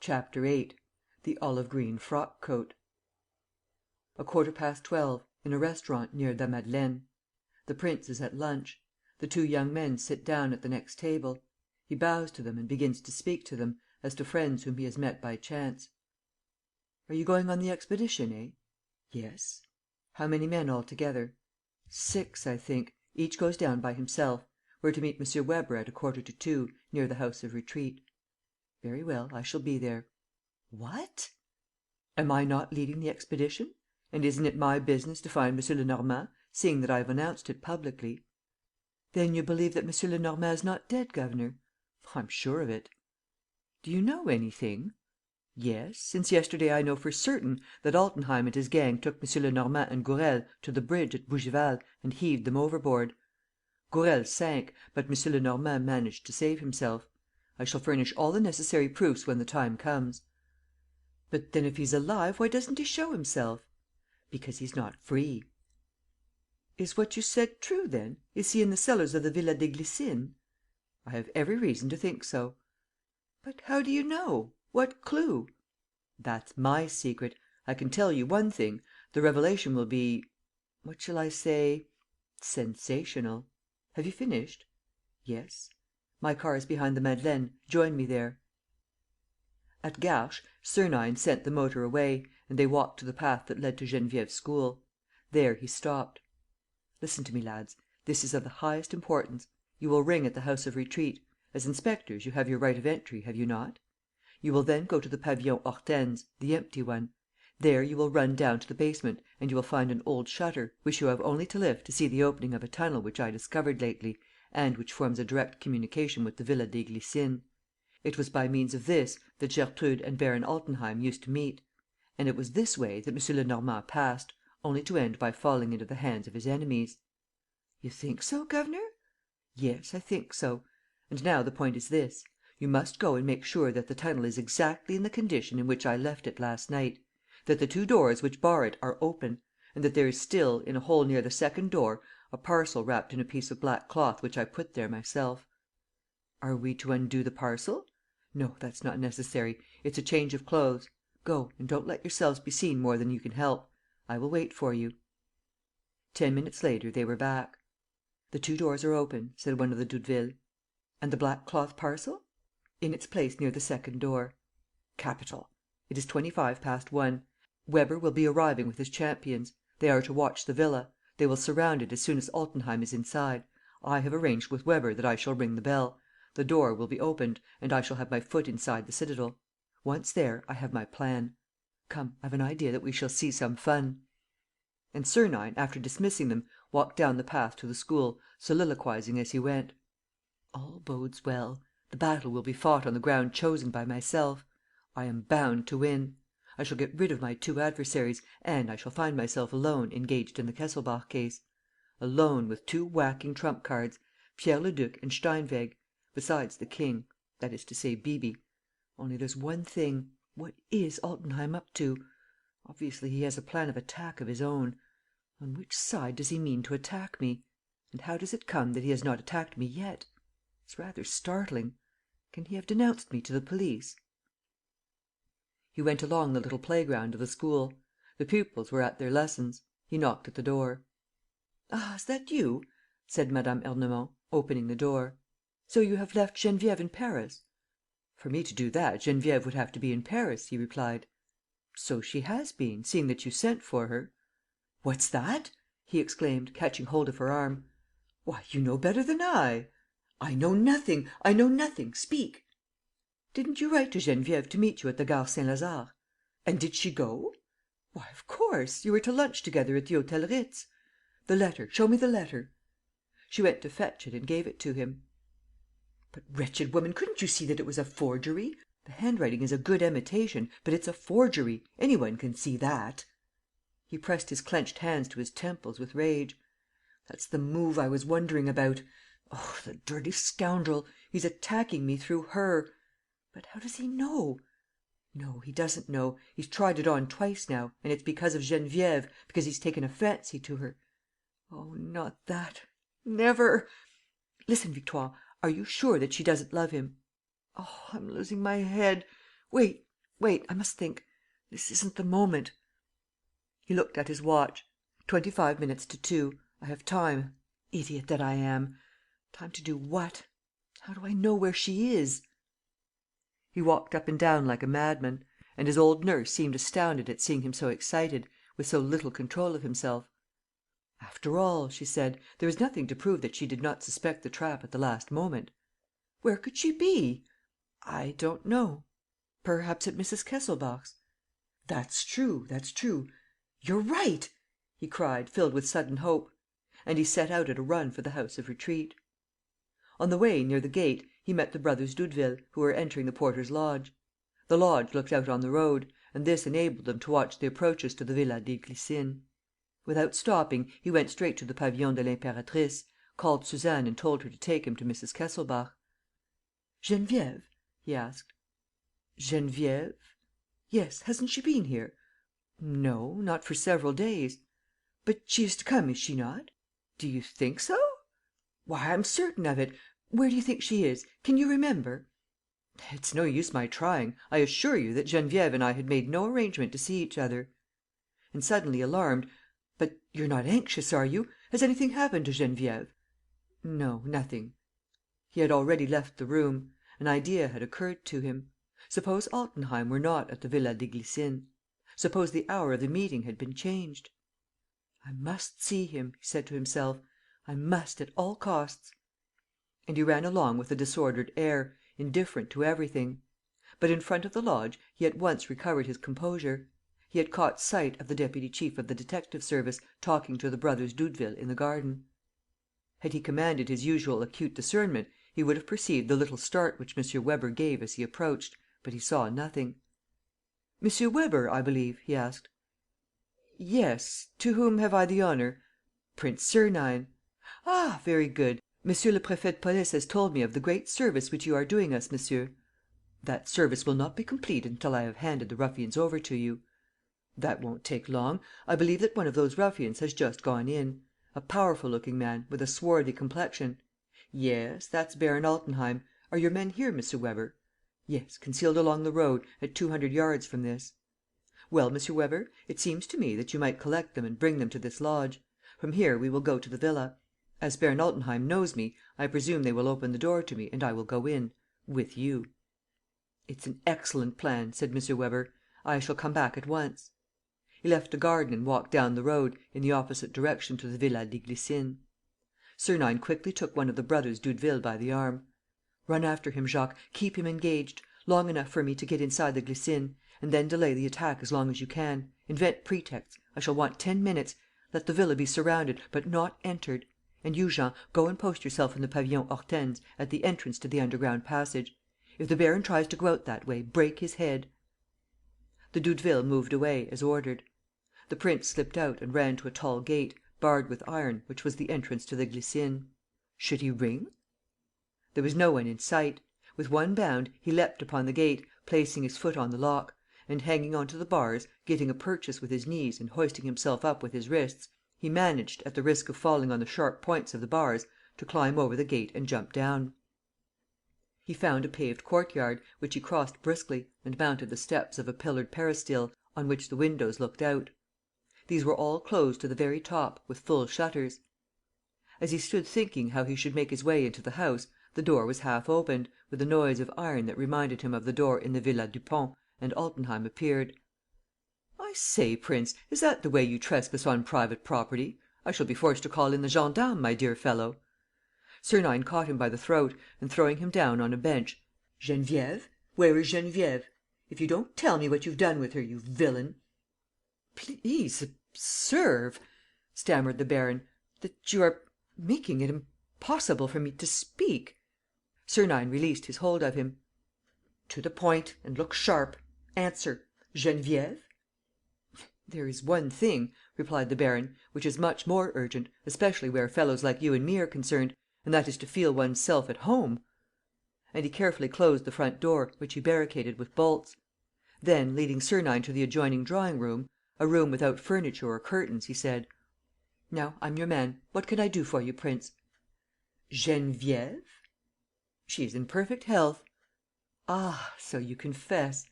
CHAPTER VIII. The Olive Green Frock-Coat. 12:15, in a restaurant near the Madeleine. The prince is at lunch. The two young men sit down at the next table. He bows to them and begins to speak to them, as to friends whom he has met by chance. "Are you going on the expedition, eh?" "Yes." "How many men altogether?" "6, I think. Each goes down by himself. We're to meet M. Weber at 1:45, near the House of Retreat." "Very well, I shall be there." "What?" "Am I not leading the expedition? And isn't it my business to find M. Lenormand, seeing that I have announced it publicly?" "Then you believe that M. Lenormand is not dead, governor?" "I'm sure of it." "Do you know anything?" "Yes, since yesterday I know for certain that Altenheim and his gang took M. Lenormand and Gourel to the bridge at Bougival and heaved them overboard. Gourel sank, but M. Lenormand managed to save himself. I shall furnish all the necessary proofs when the time comes." "But then if he's alive, why doesn't he show himself?" "Because he's not free." "Is what you said true, then? Is he in the cellars of the Villa des Glycines?" "I have every reason to think so." "But how do you know? What clue?" "That's my secret. I can tell you one thing: the revelation will be what shall I say? Sensational. Have you finished?" "Yes." "My car is behind the Madeleine. Join me there." At Garches, Sernine sent the motor away, and they walked to the path that led to Geneviève's school. There he stopped. "Listen to me, lads. This is of the highest importance. You will ring at the House of Retreat. As inspectors, you have your right of entry, have you not? You will then go to the Pavillon Hortense, the empty one. There you will run down to the basement and you will find an old shutter, which you have only to lift to see the opening of a tunnel which I discovered lately and which forms a direct communication with the Villa des Glycines. It was by means of this that Gertrude and Baron Altenheim used to meet. And it was this way that M. Lenormand passed, only to end by falling into the hands of his enemies." "You think so, governor?" "Yes, I think so. And now the point is this: you must go and make sure that the tunnel is exactly in the condition in which I left it last night, that the two doors which bar it are open, and that there is still, in a hole near the second door, a parcel wrapped in a piece of black cloth which I put there myself." "Are we to undo the parcel?" "No, that's not necessary. It's a change of clothes. Go, and don't let yourselves be seen more than you can help. I will wait for you." 10 minutes later they were back. "The two doors are open," said one of the Doudevilles. "And the black cloth parcel?" "In its place near the second door." "Capital. It is 1:25. Weber will be arriving with his champions. They are to watch the villa. They will surround it as soon as Altenheim is inside. I have arranged with Weber that I shall ring the bell. The door will be opened and I shall have my foot inside the citadel. Once there, I have my plan. Come, I've an idea that we shall see some fun." And Sernine, after dismissing them, walked down the path to the school, soliloquizing as he went: "All bodes well. The battle will be fought on the ground chosen by myself. I am bound to win. I shall get rid of my two adversaries and I shall find myself alone engaged in the Kesselbach case. Alone, with two whacking trump cards, Pierre Leduc and Steinweg, besides the king, that is to say, Bibi. Only there's one thing: what is Altenheim up to? Obviously, he has a plan of attack of his own. On which side does he mean to attack me? And how does it come that he has not attacked me yet? It's rather startling. Can he have denounced me to the police?" He went along the little playground of the school. The pupils were at their lessons. He knocked at the door. "Ah, is that you?" said Mme. Ernemont, opening the door. "So you have left Geneviève in Paris?" "For me to do that, Geneviève would have to be in Paris," he replied. "So she has been, seeing that you sent for her." "What's that?" he exclaimed, catching hold of her arm. "Why, you know better than I!" "I know nothing! I know nothing! Speak!" "Didn't you write to Geneviève to meet you at the Gare Saint-Lazare?" "And did she go?" "Why, of course! You were to lunch together at the Hôtel Ritz. The letter. Show me the letter." She went to fetch it and gave it to him. "But, wretched woman, couldn't you see that it was a forgery? The handwriting is a good imitation, but it's a forgery. Any one can see that." He pressed his clenched hands to his temples with rage. "That's the move I was wondering about. Oh, the dirty scoundrel! He's attacking me through her. But how does he know? No, he doesn't know. He's tried it on twice now; and it's because of Geneviève, because he's taken a fancy to her. Oh, not that! Never! Listen, Victoire, are you sure that she doesn't love him? Oh, I'm losing my head! Wait! Wait, I must think. This isn't the moment. He looked at his watch. 25 minutes to 2. I have time. Idiot that I am! Time to do what? How do I know where she is? He walked up and down like a madman; and his old nurse seemed astounded at seeing him so excited, with so little control of himself. "After all," she said, "there is nothing to prove that she did not suspect the trap at the last moment. Where could she be? I don't know. Perhaps at Mrs. Kesselbach's. That's true, that's true. You're right!" he cried, filled with sudden hope. And he set out at a run for the House of Retreat. On the way, near the gate, he met the brothers Doudeville, who were entering the porter's lodge. The lodge looked out on the road, and this enabled them to watch the approaches to the Villa des Glycines. Without stopping, he went straight to the Pavillon de l'Impératrice, called Suzanne and told her to take him to Mrs. Kesselbach. "Geneviève?" he asked. "Geneviève? Yes, hasn't she been here?" "No, not for several days." "But she is to come, is she not?" "Do you think so?" "Why, I'm certain of it. Where do you think she is? Can you remember?" "It's no use my trying. I assure you that Geneviève and I had made no arrangement to see each other." And suddenly alarmed, "But you're not anxious, are you? Has anything happened to Geneviève?" "No, nothing." He had already left the room. An idea had occurred to him. Suppose Altenheim were not at the Villa des Glycines? Suppose the hour of the meeting had been changed? "I must see him," he said to himself. "I must, at all costs." And he ran along with a disordered air, indifferent to everything. But in front of the lodge he at once recovered his composure. He had caught sight of the deputy chief of the detective service talking to the brothers Doudeville in the garden. Had he commanded his usual acute discernment, he would have perceived the little start which M. Weber gave as he approached, but he saw nothing. "M. Weber, I believe?" he asked. "Yes. To whom have I the honour?" "Prince Sernine." "Ah, very good. Monsieur le Préfet de Police has told me of the great service which you are doing us, monsieur." "That service will not be complete until I have handed the ruffians over to you." "That won't take long. I believe that one of those ruffians has just gone in. A powerful looking man, with a swarthy complexion." "Yes, that's Baron Altenheim. Are your men here, M. Weber?" "Yes, concealed along the road, at 200 yards from this." "Well, M. Weber, it seems to me that you might collect them and bring them to this lodge. From here we will go to the villa. As Baron Altenheim knows me, I presume they will open the door to me and I will go in with you." "It's an excellent plan," said M. Weber. "I shall come back at once." He left the garden and walked down the road, in the opposite direction to the Villa des Glycines. Sernine quickly took one of the brothers Doudeville by the arm. "Run after him, Jacques. Keep him engaged. Long enough for me to get inside the Glycines. And then delay the attack as long as you can. Invent pretexts. I shall want 10 minutes. Let the villa be surrounded, but not entered. And you, Jean, go and post yourself in the Pavillon Hortense, at the entrance to the underground passage. If the baron tries to go out that way, break his head." The Doudeville moved away, as ordered. The prince slipped out and ran to a tall gate, barred with iron, which was the entrance to the Glycines. Should he ring? There was no one in sight. With one bound, he leapt upon the gate, placing his foot on the lock; and, hanging on to the bars, getting a purchase with his knees and hoisting himself up with his wrists, he managed, at the risk of falling on the sharp points of the bars, to climb over the gate and jump down. He found a paved courtyard, which he crossed briskly, and mounted the steps of a pillared peristyle, on which the windows looked out. These were all closed to the very top, with full shutters. As he stood thinking how he should make his way into the house, the door was half opened, with a noise of iron that reminded him of the door in the Villa Dupont, and Altenheim appeared. "I say, prince, is that the way you trespass on private property? I shall be forced to call in the gendarmes, my dear fellow." Sernine caught him by the throat and, throwing him down on a bench: "Geneviève? Where is Geneviève? If you don't tell me what you've done with her, you villain. ..." "Please observe," stammered the baron, "that you are making it impossible for me to speak." Sernine released his hold of him: "To the point, and look sharp. Answer. Geneviève?" "There is one thing," replied the baron, "which is much more urgent, especially where fellows like you and me are concerned, and that is to feel one's self at home." And he carefully closed the front door, which he barricaded with bolts. Then, leading Sernine to the adjoining drawing room, a room without furniture or curtains, he said: "Now, I'm your man. What can I do for you, prince?" "Geneviève?" "She is in perfect health." "Ah, so you confess?"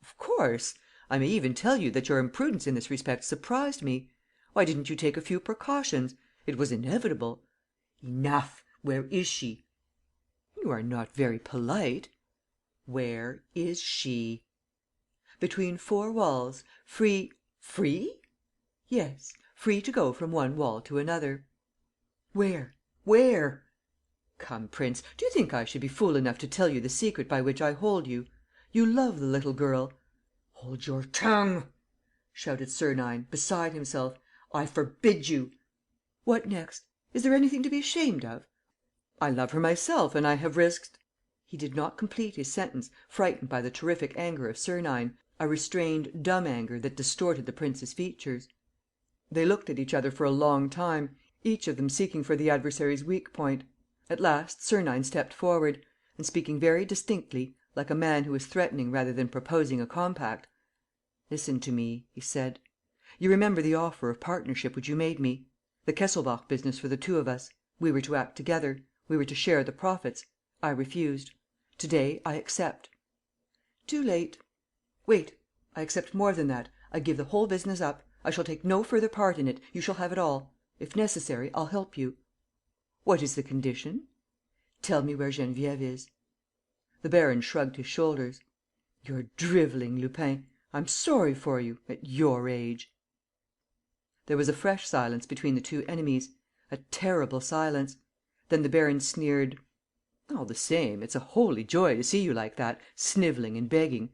Of course. I may even tell you that your imprudence in this respect surprised me. Why didn't you take a few precautions? It was inevitable." "Enough! Where is she?" "You are not very polite." "Where is she?" "Between four walls, free." "Free?" "Yes, free to go from one wall to another." "Where? Where?" "Come, prince, do you think I should be fool enough to tell you the secret by which I hold you? You love the little girl." "Hold your tongue!" shouted Sernine, beside himself. "I forbid you." "What next? Is there anything to be ashamed of?" "I love her myself and I have risked." He did not complete his sentence, frightened by the terrific anger of Sernine, a restrained, dumb anger that distorted the prince's features. They looked at each other for a long time, each of them seeking for the adversary's weak point. At last, Sernine stepped forward and, speaking very distinctly, like a man who is threatening rather than proposing a compact: "Listen to me," he said. "You remember the offer of partnership which you made me? The Kesselbach business for the two of us. We were to act together. We were to share the profits. I refused. To day, I accept." "Too late." "Wait. I accept more than that. I give the whole business up. I shall take no further part in it. You shall have it all. If necessary, I'll help you." "What is the condition?" "Tell me where Geneviève is." The baron shrugged his shoulders: "You're drivelling, Lupin. I'm sorry for you ... at your age." There was a fresh silence between the two enemies, a terrible silence. Then the baron sneered: "All the same, it's a holy joy to see you like that, snivelling and begging.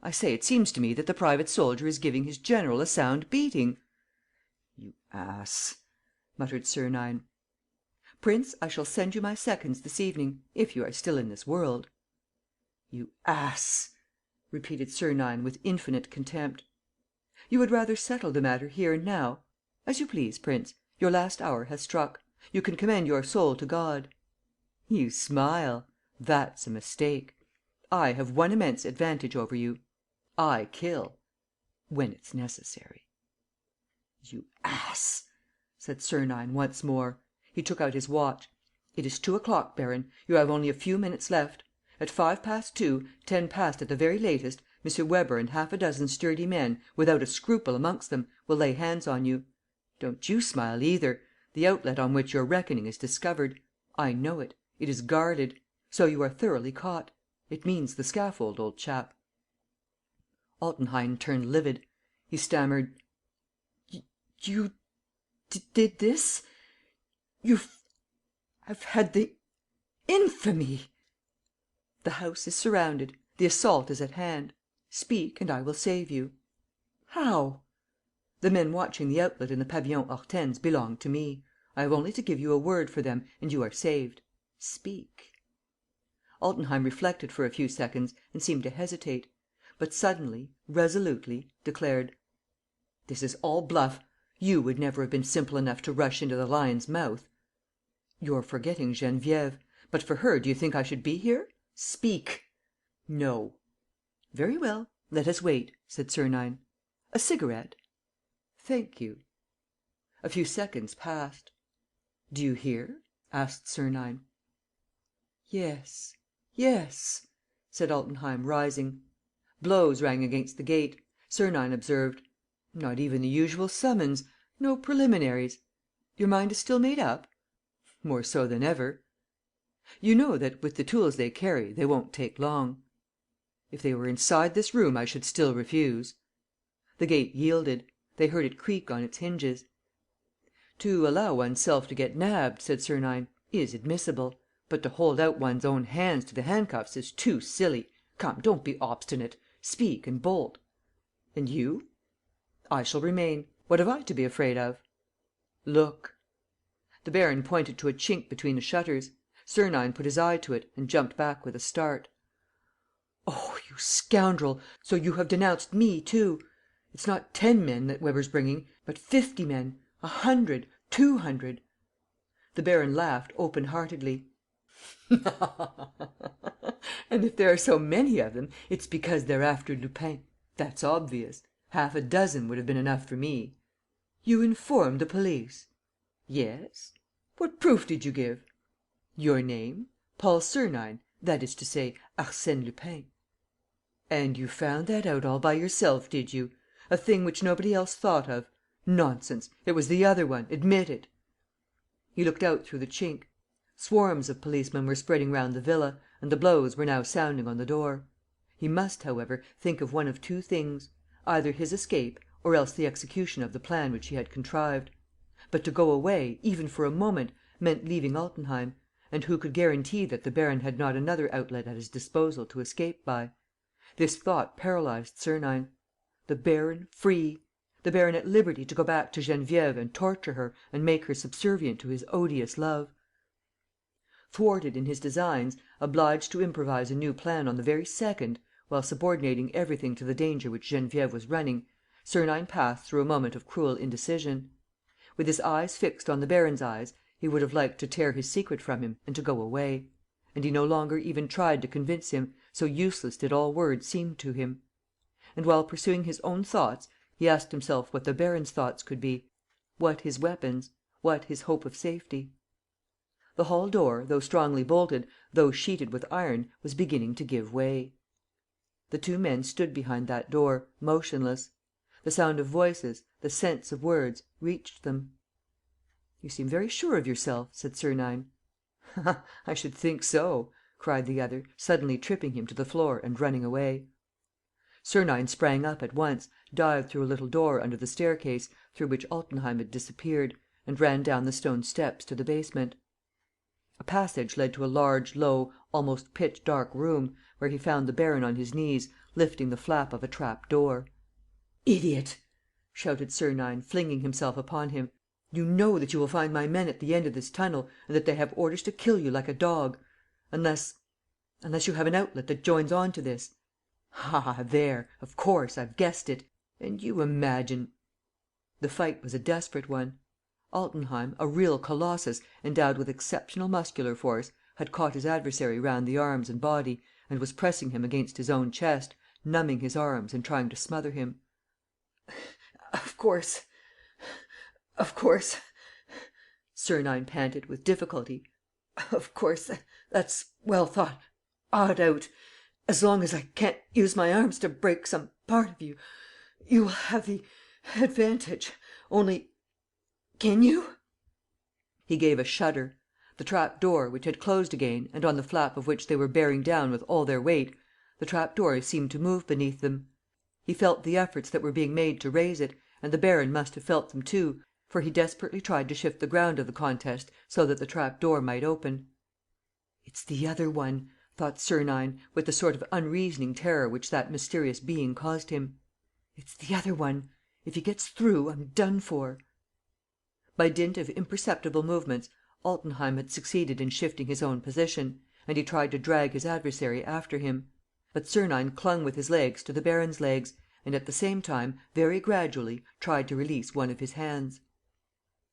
I say, it seems to me that the private soldier is giving his general a sound beating." "You ass!" muttered Sernine. "Prince, I shall send you my seconds this evening, if you are still in this world." "You ass!" repeated Sernine, with infinite contempt. "You would rather settle the matter here and now? As you please, prince. Your last hour has struck. You can commend your soul to God." "You smile. That's a mistake. I have one immense advantage over you: I kill. When it's necessary." "You ass!" said Sernine once more. He took out his watch: "It is 2 o'clock, baron. You have only a few minutes left. At 2:05, 10 past at the very latest, M. Weber and half a dozen sturdy men, without a scruple amongst them, will lay hands on you. Don't you smile either. The outlet on which you're reckoning is discovered. I know it. It is guarded. So you are thoroughly caught. It means the scaffold, old chap." Altenheim turned livid. He stammered: "You did this? You have had the infamy!" "The house is surrounded. The assault is at hand. Speak, and I will save you." "How?" "The men watching the outlet in the Pavillon Hortense belong to me. I have only to give you a word for them and you are saved. Speak." Altenheim reflected for a few seconds and seemed to hesitate. But suddenly, resolutely, declared: "This is all bluff. You would never have been simple enough to rush into the lion's mouth." "You're forgetting Geneviève. But for her, do you think I should be here? Speak." "No." "Very well. Let us wait," said Sernine. "A cigarette?" "Thank you." A few seconds passed. "Do you hear?" asked Sernine. "Yes, yes," said Altenheim, rising. Blows rang against the gate. Sernine observed: "Not even the usual summons. No preliminaries. Your mind is still made up?" "More so than ever." "You know that, with the tools they carry, they won't take long." "If they were inside this room, I should still refuse." The gate yielded. They heard it creak on its hinges. "To allow one's self to get nabbed," said Sernine, "is admissible. But to hold out one's own hands to the handcuffs is too silly. Come, don't be obstinate. Speak and bolt." "And you?" "I shall remain. What have I to be afraid of?" "Look." The baron pointed to a chink between the shutters. Sernine put his eye to it and jumped back with a start: "Oh, you scoundrel, so you have denounced me too! It's not 10 men that Weber's bringing, but 50 men, 100, 200. The baron laughed open heartedly: "And if there are so many of them, it's because they're after Lupin. That's obvious. Half a dozen would have been enough for me." "You informed the police?" "Yes." "What proof did you give?" "Your name: Paul Sernine, that is to say, Arsène Lupin." "And you found that out all by yourself, did you? A thing which nobody else thought of? Nonsense! It was the other one. Admit it." He looked out through the chink. Swarms of policemen were spreading round the villa, and the blows were now sounding on the door. He must, however, think of one of two things: either his escape, or else the execution of the plan which he had contrived. But to go away, even for a moment, meant leaving Altenheim; and who could guarantee that the baron had not another outlet at his disposal to escape by? This thought paralysed Sernine. The baron free! The baron at liberty to go back to Geneviève and torture her and make her subservient to his odious love! Thwarted in his designs, obliged to improvise a new plan on the very second, while subordinating everything to the danger which Geneviève was running, Sernine passed through a moment of cruel indecision. With his eyes fixed on the baron's eyes, he would have liked to tear his secret from him and to go away. And he no longer even tried to convince him, so useless did all words seem to him. And while pursuing his own thoughts, he asked himself what the baron's thoughts could be, what his weapons, what his hope of safety. The hall door, though strongly bolted, though sheeted with iron, was beginning to give way. The two men stood behind that door, motionless. The sound of voices, the sense of words, reached them. "You seem very sure of yourself," said Sernine. "I should think so!" cried the other, suddenly tripping him to the floor and running away. Sernine sprang up at once, dived through a little door under the staircase, through which Altenheim had disappeared, and ran down the stone steps to the basement. A passage led to a large, low, almost pitch-dark room, where he found the baron on his knees, lifting the flap of a trap-door. "Idiot!" shouted Sernine, flinging himself upon him. "You know that you will find my men at the end of this tunnel and that they have orders to kill you like a dog. Unless you have an outlet that joins on to this. Ah, there! Of course, I've guessed it! And you imagine ..." The fight was a desperate one. Altenheim, a real colossus, endowed with exceptional muscular force, had caught his adversary round the arms and body and was pressing him against his own chest, numbing his arms and trying to smother him. Of course, Sernine panted, with difficulty. "Of course, that's well thought out. As long as I can't use my arms to break some part of you, you will have the advantage. Only, can you?" He gave a shudder. The trap-door, which had closed again and on the flap of which they were bearing down with all their weight, the trap-door seemed to move beneath them. He felt the efforts that were being made to raise it, and the baron must have felt them too, for he desperately tried to shift the ground of the contest so that the trap-door might open. "It's the other one," thought Sernine, with the sort of unreasoning terror which that mysterious being caused him. "It's the other one. If he gets through, I'm done for." By dint of imperceptible movements, Altenheim had succeeded in shifting his own position, and he tried to drag his adversary after him. But Sernine clung with his legs to the baron's legs, and at the same time, very gradually, tried to release one of his hands.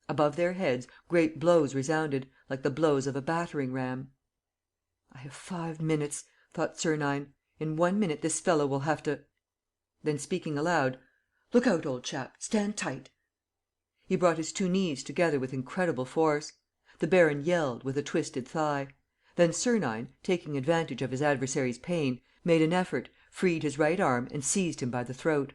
Above their heads, great blows resounded, like the blows of a battering ram. "I have 5 minutes," thought Sernine. "In 1 minute this fellow will have to ..." Then, speaking aloud, "Look out, old chap! Stand tight!" He brought his two knees together with incredible force. The baron yelled, with a twisted thigh. Then Sernine, taking advantage of his adversary's pain, made an effort, freed his right arm and seized him by the throat.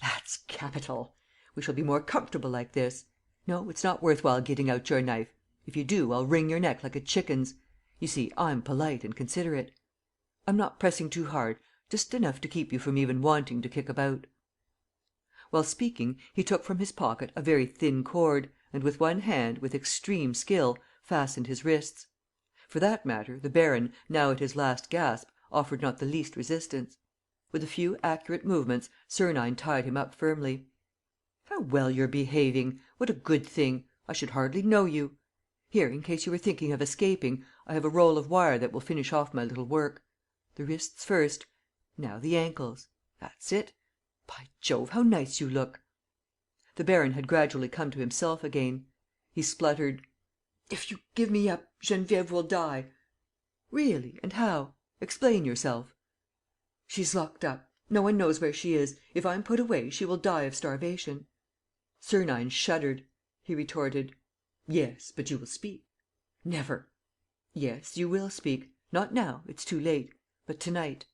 "That's capital! We shall be more comfortable like this. No, it's not worth while getting out your knife. If you do, I'll wring your neck like a chicken's. You see, I'm polite and considerate. I'm not pressing too hard, just enough to keep you from even wanting to kick about." While speaking, he took from his pocket a very thin cord and, with one hand, with extreme skill, fastened his wrists. For that matter, the baron, now at his last gasp, offered not the least resistance. With a few accurate movements, Sernine tied him up firmly. "How well you're behaving! What a good thing! I should hardly know you. Here, in case you were thinking of escaping, I have a roll of wire that will finish off my little work. The wrists first. Now the ankles. That's it. By Jove, how nice you look!" The baron had gradually come to himself again. He spluttered: "If you give me up, Geneviève will die." "Really? And how? Explain yourself." "She's locked up. No one knows where she is. If I'm put away, she will die of starvation." Sernine shuddered. He retorted: "Yes, but you will speak." "Never!" "Yes, you will speak. Not now, it's too late. But to night."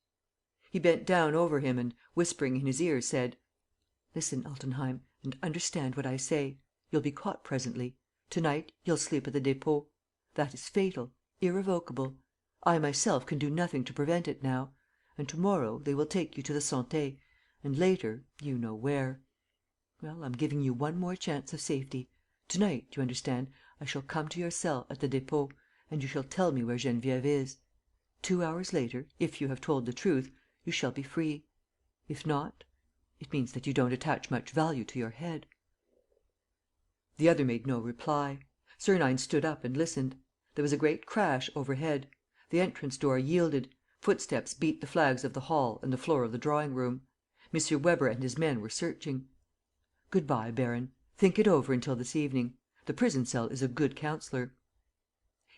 He bent down over him and, whispering in his ear, said: "Listen, Altenheim, and understand what I say. You'll be caught presently. To night, you'll sleep at the Dépôt. That is fatal, irrevocable. I myself can do nothing to prevent it now. And to morrow they will take you to the Santé and, later, you know where. Well, I'm giving you one more chance of safety. To night, you understand, I shall come to your cell at the Dépôt and you shall tell me where Geneviève is. 2 hours later, if you have told the truth, you shall be free. If not, it means that you don't attach much value to your head." The other made no reply. Sernine stood up and listened. There was a great crash overhead. The entrance door yielded. Footsteps beat the flags of the hall and the floor of the drawing room. M. Weber and his men were searching. "Good bye, baron. Think it over until this evening. The prison cell is a good counsellor."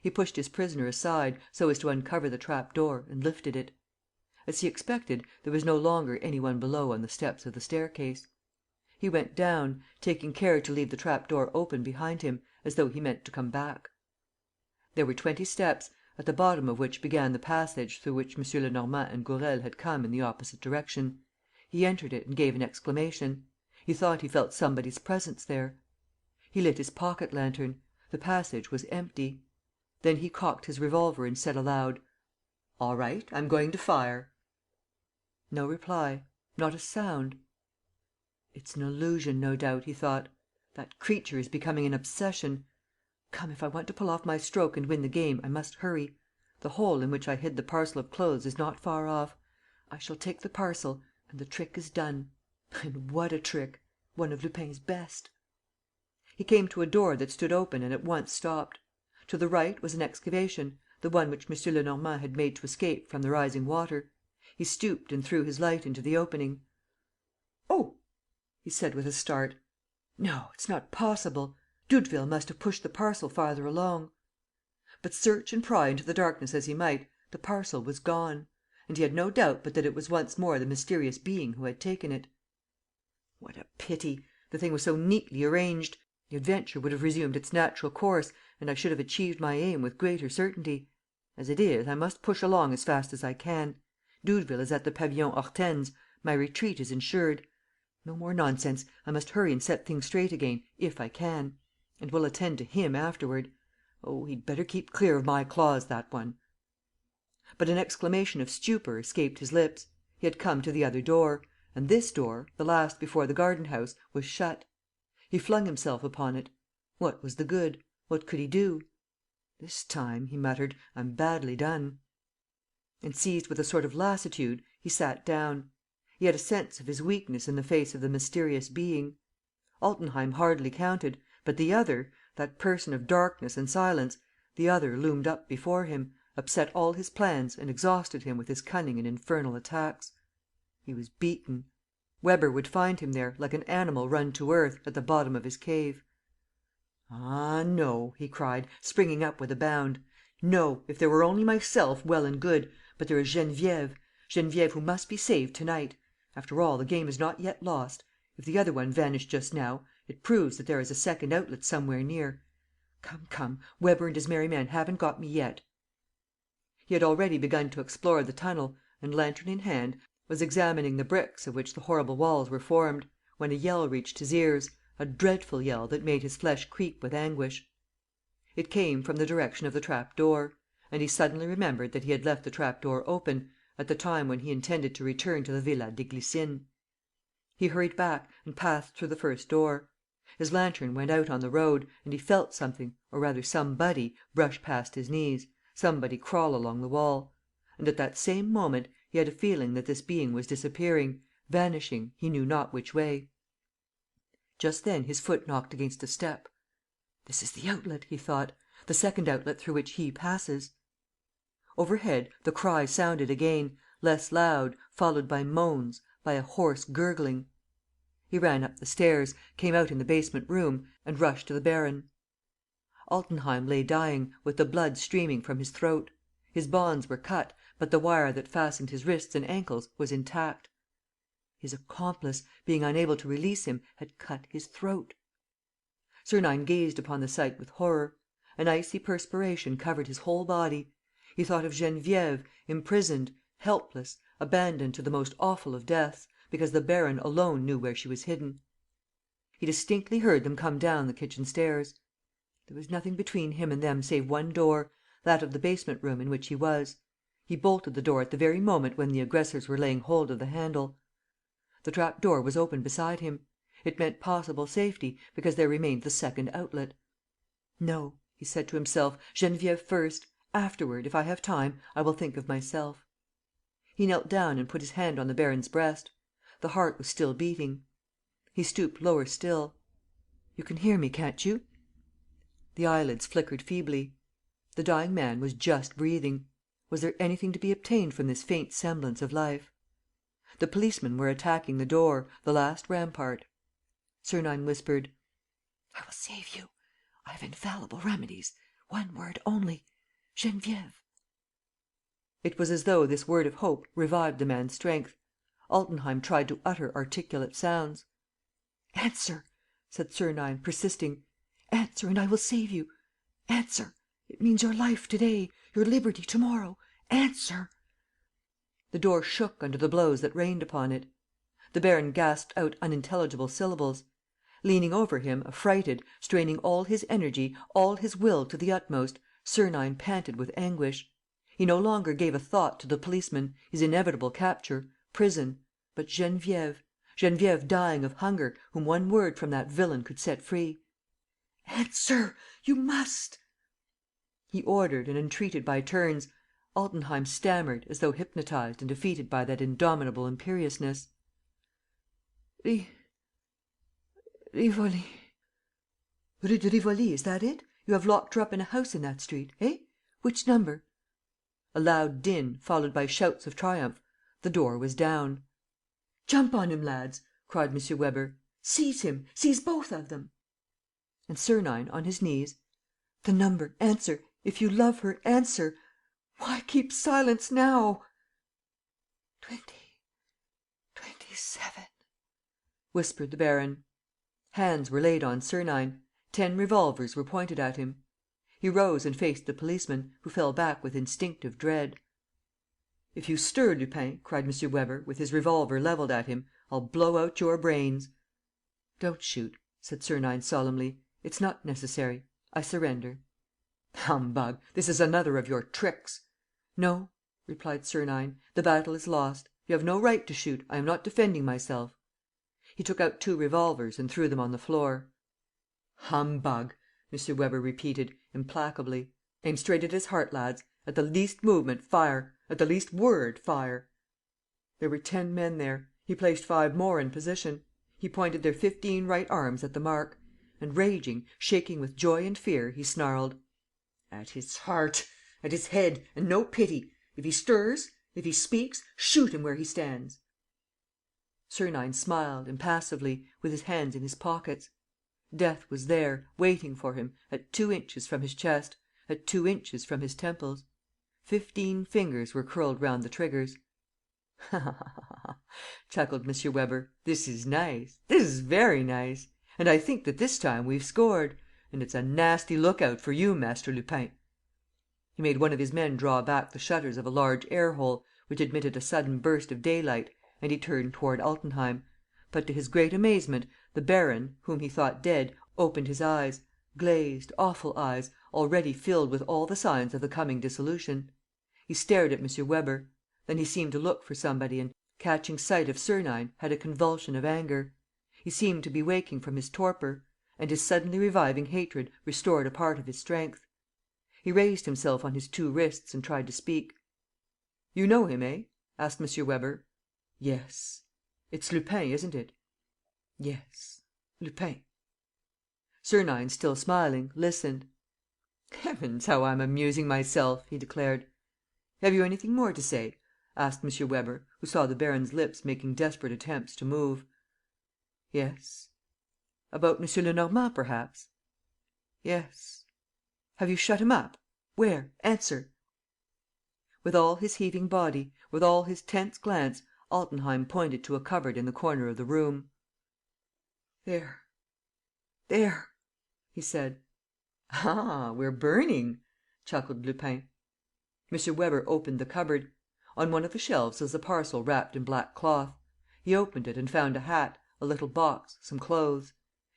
He pushed his prisoner aside, so as to uncover the trapdoor, and lifted it. As he expected, there was no longer any one below on the steps of the staircase. He went down, taking care to leave the trapdoor open behind him, as though he meant to come back. There were 20 steps, at the bottom of which began the passage through which M. Lenormand and Gourel had come in the opposite direction. He entered it and gave an exclamation. He thought he felt somebody's presence there. He lit his pocket lantern. The passage was empty. Then he cocked his revolver and said aloud: "All right, I'm going to fire." No reply. Not a sound. "It's an illusion, no doubt," he thought. "That creature is becoming an obsession. Come, if I want to pull off my stroke and win the game, I must hurry. The hole in which I hid the parcel of clothes is not far off. I shall take the parcel and the trick is done. And what a trick! One of Lupin's best." He came to a door that stood open and at once stopped. To the right was an excavation, the one which M. Lenormand had made to escape from the rising water. He stooped and threw his light into the opening. "Oh!" he said, with a start. "No, it's not possible. Doudeville must have pushed the parcel farther along." But search and pry into the darkness as he might, the parcel was gone; and he had no doubt but that it was once more the mysterious being who had taken it. What a pity! The thing was so neatly arranged. The adventure would have resumed its natural course and I should have achieved my aim with greater certainty. As it is, I must push along as fast as I can. Doudeville is at the Pavillon Hortense. My retreat is ensured. No more nonsense. I must hurry and set things straight again, if I can. And we'll attend to him afterward. Oh, he'd better keep clear of my claws, that one!" But an exclamation of stupor escaped his lips. He had come to the other door; and this door, the last before the garden house, was shut. He flung himself upon it. What was the good? What could he do? "This time," he muttered, "I'm badly done." And, seized with a sort of lassitude, he sat down. He had a sense of his weakness in the face of the mysterious being. Altenheim hardly counted; but the other, that person of darkness and silence, the other loomed up before him, upset all his plans and exhausted him with his cunning and infernal attacks. He was beaten. Weber would find him there, like an animal run to earth, at the bottom of his cave. "Ah, no!" he cried, springing up with a bound. "No! If there were only myself, well and good. But there is Geneviève who must be saved to night. After all, the game is not yet lost. If the other one vanished just now, it proves that there is a second outlet somewhere near. Come, come, Weber and his merry men haven't got me yet." He had already begun to explore the tunnel and, lantern in hand, was examining the bricks of which the horrible walls were formed, when a yell reached his ears, a dreadful yell that made his flesh creep with anguish. It came from the direction of the trapdoor; and he suddenly remembered that he had left the trapdoor open, at the time when he intended to return to the Villa des Glycines. He hurried back and passed through the first door. His lantern went out on the road, and he felt something, or rather somebody, brush past his knees, somebody crawl along the wall. And, at that same moment, he had a feeling that this being was disappearing, vanishing, he knew not which way. Just then his foot knocked against a step. "This is the outlet," he thought, "the second outlet through which he passes." Overhead, the cry sounded again, less loud, followed by moans, by a hoarse gurgling. He ran up the stairs, came out in the basement room, and rushed to the baron. Altenheim lay dying, with the blood streaming from his throat. His bonds were cut, but the wire that fastened his wrists and ankles was intact. His accomplice, being unable to release him, had cut his throat. Sernine gazed upon the sight with horror. An icy perspiration covered his whole body. He thought of Geneviève, imprisoned, helpless, abandoned to the most awful of deaths, because the baron alone knew where she was hidden. He distinctly heard them come down the kitchen stairs. There was nothing between him and them save one door, that of the basement room in which he was. He bolted the door at the very moment when the aggressors were laying hold of the handle. The trap door was open beside him. It meant possible safety, because there remained the second outlet. "No," he said to himself, "Geneviève first. Afterward, if I have time, I will think of myself." He knelt down and put his hand on the baron's breast. The heart was still beating. He stooped lower still. "You can hear me, can't you?" The eyelids flickered feebly. The dying man was just breathing. Was there anything to be obtained from this faint semblance of life? The policemen were attacking the door, the last rampart. Sernine whispered: "I will save you. I have infallible remedies. One word only: Geneviève." It was as though this word of hope revived the man's strength. Altenheim tried to utter articulate sounds. "Answer," said Sernine, persisting. "Answer, and I will save you. Answer. It means your life to day, your liberty to morrow. Answer." The door shook under the blows that rained upon it. The baron gasped out unintelligible syllables. Leaning over him, affrighted, straining all his energy, all his will to the utmost, Sernine panted with anguish. He no longer gave a thought to the policeman, his inevitable capture, prison, but Geneviève, Geneviève dying of hunger, whom one word from that villain could set free. "Answer! You must!" He ordered and entreated by turns. Altenheim stammered, as though hypnotized and defeated by that indomitable imperiousness: "Rivoli." "Rue de Rivoli, is that it? You have locked her up in a house in that street, eh? Which number?" A loud din, followed by shouts of triumph. The door was down. "Jump on him, lads!" cried M. Weber. "Seize him! Seize both of them!" And Sernine, on his knees: "The number! Answer! If you love her, answer! Why keep silence now?" 27, whispered the baron. Hands were laid on Sernine. 10 revolvers were pointed at him. He rose and faced the policeman, who fell back with instinctive dread. "If you stir, Lupin," cried M. Weber, with his revolver levelled at him, "I'll blow out your brains." "Don't shoot," said Sernine solemnly. "It's not necessary. I surrender." "Humbug! This is another of your tricks." "No," replied Sernine. "The battle is lost. You have no right to shoot. I am not defending myself." He took out 2 revolvers and threw them on the floor. "Humbug!" M. Weber repeated, implacably. "Aim straight at his heart, lads. At the least movement, fire. At the least word, fire." There were 10 men there. He placed 5 more in position. He pointed their 15 right arms at the mark. And, raging, shaking with joy and fear, he snarled: "At his heart! At his head! And no pity! If he stirs, if he speaks, shoot him where he stands." Sernine smiled, impassively, with his hands in his pockets. Death was there, waiting for him, at 2 inches from his chest, at 2 inches from his temples. 15 fingers were curled round the triggers. chuckled M. Weber. "This is nice. This is very nice. And I think that this time we've scored. And it's a nasty lookout for you, Master Lupin." He made one of his men draw back the shutters of a large air-hole, which admitted a sudden burst of daylight, and he turned toward Altenheim. But, to his great amazement, the baron, whom he thought dead, opened his eyes, glazed, awful eyes, already filled with all the signs of the coming dissolution. He stared at M. Weber. Then he seemed to look for somebody and, catching sight of Sernine, had a convulsion of anger. He seemed to be waking from his torpor; and his suddenly reviving hatred restored a part of his strength. He raised himself on his 2 wrists and tried to speak. "You know him, eh?" asked M. Weber. "Yes." "It's Lupin, isn't it?" "Yes, Lupin." Sernine, still smiling, listened. "Heavens, how I'm amusing myself!" he declared. "Have you anything more to say?" asked M. Weber, who saw the baron's lips making desperate attempts to move. "Yes." "About M. Lenormand, perhaps?" "Yes." "Have you shut him up? Where? Answer." With all his heaving body, with all his tense glance, Altenheim pointed to a cupboard in the corner of the room. "There, he said. "Ah, we're burning!" chuckled Lupin. M. Weber opened the cupboard. On one of the shelves was a parcel wrapped in black cloth. He opened it and found a hat, a little box, some clothes.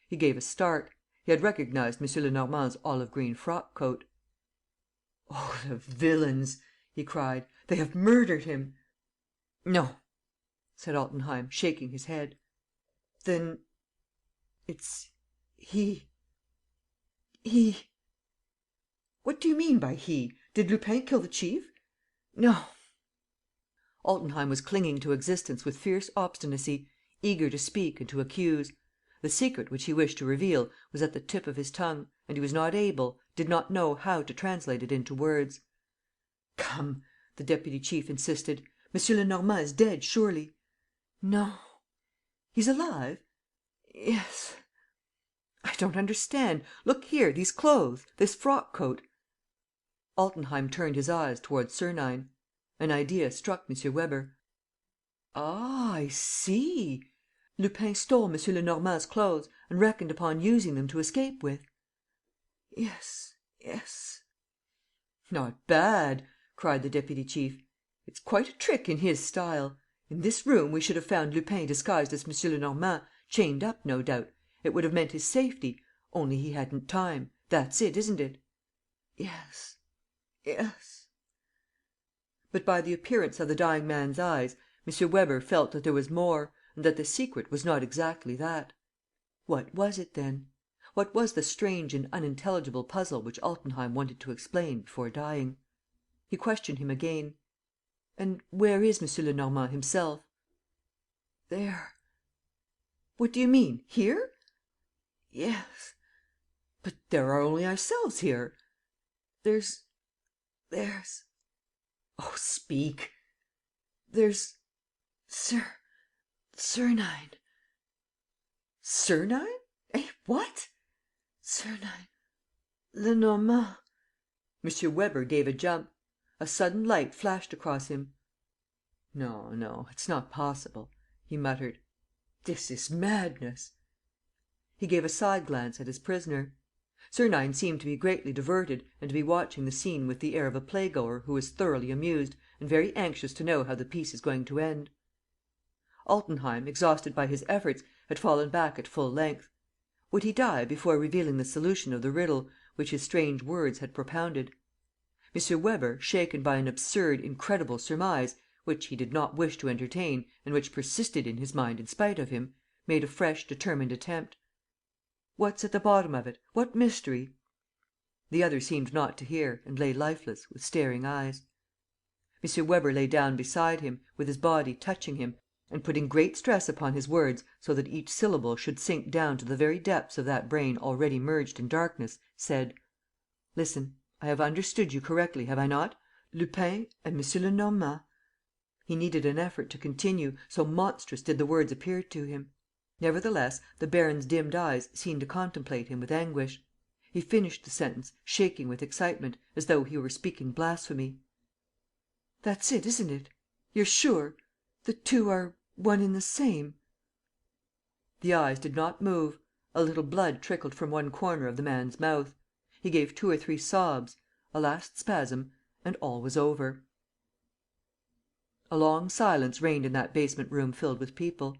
He gave a start. He had recognized M. Lenormand's olive green frock-coat. "Oh, the villains!" he cried. "They have murdered him!" "No," said Altenheim, shaking his head. "Then it's he. What do you mean by he? Did Lupin kill the chief?" "No." Altenheim was clinging to existence with fierce obstinacy, eager to speak and to accuse. The secret which he wished to reveal was at the tip of his tongue, and he was not able, did not know how to translate it into words. "Come," the deputy chief insisted. "M. Lenormand is dead, surely?" "No." "He's alive?" "Yes." "I don't understand. Look here, these clothes, this frock-coat. ..." Altenheim turned his eyes towards Sernine. An idea struck M. Weber. "Ah, I see! Lupin stole M. Lenormand's clothes and reckoned upon using them to escape with." "Yes, yes." "Not bad!" cried the deputy chief. "It's quite a trick in his style. In this room we should have found Lupin disguised as M. Lenormand, chained up, no doubt. It would have meant his safety. Only he hadn't time. That's it, isn't it?" "Yes, yes." But by the appearance of the dying man's eyes, M. Weber felt that there was more and that the secret was not exactly that. What was it then? What was the strange and unintelligible puzzle which Altenheim wanted to explain before dying? He questioned him again: "And where is M. Lenormand himself?" "There." "What do you mean? Here?" "Yes." "But there are only ourselves here." "There's. Oh, speak!" "There's Sernine." "Sernine? Eh, what?" "Sernine. Lenormand." M. Weber gave a jump. A sudden light flashed across him. No, it's not possible," he muttered. "This is madness." He gave a side glance at his prisoner. Sernine seemed to be greatly diverted and to be watching the scene with the air of a playgoer who is thoroughly amused and very anxious to know how the piece is going to end. Altenheim, exhausted by his efforts, had fallen back at full length. Would he die before revealing the solution of the riddle which his strange words had propounded? M. Weber, shaken by an absurd, incredible surmise, which he did not wish to entertain and which persisted in his mind in spite of him, made a fresh, determined attempt: "What's at the bottom of it? What mystery?" The other seemed not to hear and lay lifeless, with staring eyes. M. Weber lay down beside him, with his body touching him, and putting great stress upon his words so that each syllable should sink down to the very depths of that brain already merged in darkness, said: "Listen. I have understood you correctly, have I not? Lupin and M. Lenormand. ..." He needed an effort to continue, so monstrous did the words appear to him. Nevertheless, the baron's dimmed eyes seemed to contemplate him with anguish. He finished the sentence, shaking with excitement, as though he were speaking blasphemy: "That's it, isn't it? You're sure? The two are one and the same?" The eyes did not move. A little blood trickled from one corner of the man's mouth. He gave 2 or 3 sobs, a last spasm, and all was over. A long silence reigned in that basement room filled with people.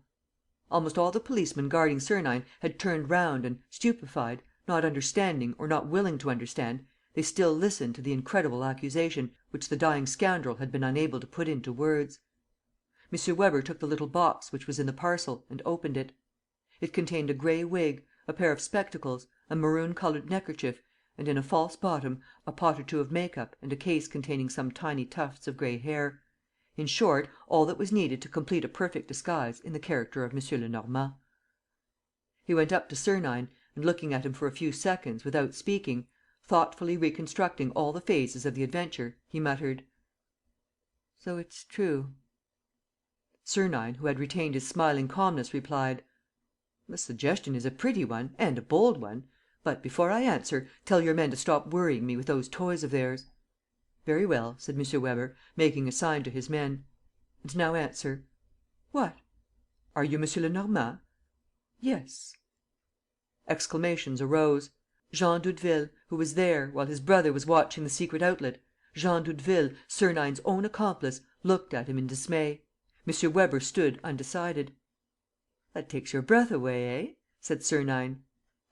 Almost all the policemen guarding Sernine had turned round and, stupefied, not understanding or not willing to understand, they still listened to the incredible accusation which the dying scoundrel had been unable to put into words. M. Weber took the little box which was in the parcel and opened it. It contained a gray wig, a pair of spectacles, a maroon-coloured neckerchief and, in a false bottom, a pot or two of make-up and a case containing some tiny tufts of gray hair: in short, all that was needed to complete a perfect disguise in the character of M. Lenormand. He went up to Sernine and, looking at him for a few seconds without speaking, thoughtfully reconstructing all the phases of the adventure, he muttered: "So it's true." Sernine, who had retained his smiling calmness, replied: "The suggestion is a pretty one and a bold one. But, before I answer, tell your men to stop worrying me with those toys of theirs." "Very well," said M. Weber, making a sign to his men. "And now answer." "What?" "Are you M. Lenormand?" "Yes." Exclamations arose. Jean Doudeville, who was there, while his brother was watching the secret outlet, Jean Doudeville, Sernine's own accomplice, looked at him in dismay. M. Weber stood undecided. "That takes your breath away, eh?" said Sernine.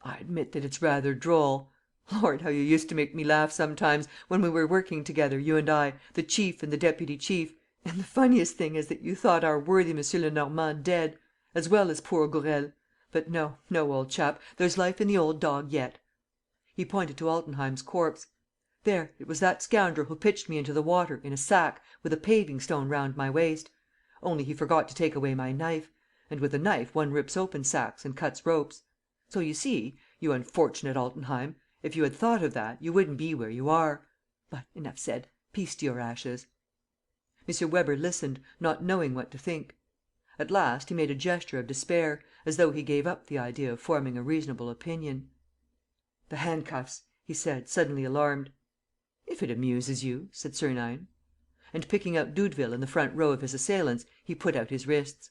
"I admit that it's rather droll. Lord, how you used to make me laugh sometimes, when we were working together, you and I, the chief and the deputy chief, and the funniest thing is that you thought our worthy M. Lenormand dead, as well as poor Gourel. But no, old chap, there's life in the old dog yet." He pointed to Altenheim's corpse. "There, it was that scoundrel who pitched me into the water, in a sack, with a paving stone round my waist. Only he forgot to take away my knife; and with a knife one rips open sacks and cuts ropes. So you see, you unfortunate Altenheim, if you had thought of that, you wouldn't be where you are. But enough said. Peace to your ashes." M. Weber listened, not knowing what to think. At last he made a gesture of despair, as though he gave up the idea of forming a reasonable opinion. "The handcuffs," he said, suddenly alarmed. "If it amuses you," said Sernine. And, picking out Doudeville in the front row of his assailants, he put out his wrists.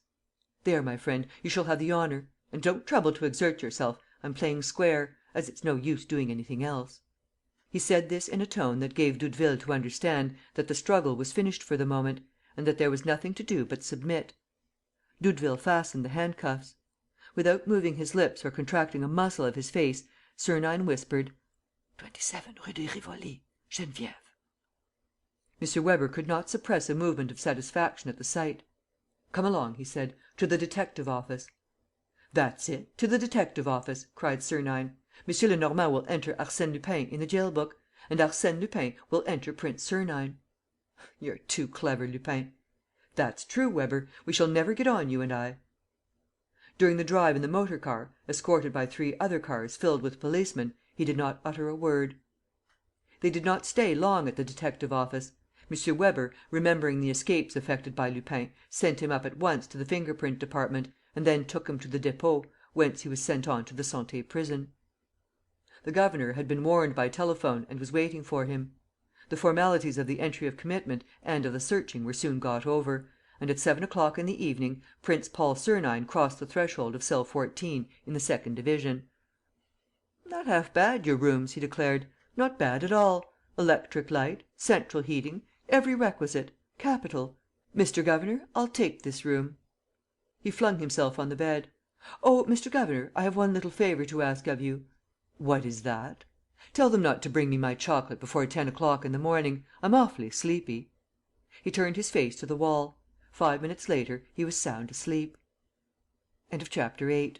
"There, my friend, you shall have the honour. And don't trouble to exert yourself. I'm playing square, as it's no use doing anything else." He said this in a tone that gave Doudeville to understand that the struggle was finished for the moment, and that there was nothing to do but submit. Doudeville fastened the handcuffs. Without moving his lips or contracting a muscle of his face, Sernine whispered: "27 Rue de Rivoli, Geneviève." M. Weber could not suppress a movement of satisfaction at the sight. "Come along," he said, "to the detective office." "That's it, to the detective office!" cried Sernine. "M. Lenormand will enter Arsène Lupin in the jail book; and Arsène Lupin will enter Prince Sernine." "You're too clever, Lupin." "That's true, Weber. We shall never get on, you and I." During the drive in the motor car, escorted by 3 other cars filled with policemen, he did not utter a word. They did not stay long at the detective office. M. Weber, remembering the escapes effected by Lupin, sent him up at once to the finger print department, and then took him to the Dépôt, whence he was sent on to the Santé prison. The governor had been warned by telephone and was waiting for him. The formalities of the entry of commitment and of the searching were soon got over, and at 7 o'clock in the evening Prince Paul Sernine crossed the threshold of cell 14 in the second division. "Not half bad, your rooms," he declared. "Not bad at all. Electric light, central heating, every requisite. Capital. Mr. Governor, I'll take this room." He flung himself on the bed. "Oh, Mr. Governor, I have one little favour to ask of you." "What is that?" "Tell them not to bring me my chocolate before 10 o'clock in the morning. I'm awfully sleepy." He turned his face to the wall. 5 minutes later, he was sound asleep. Chapter 9.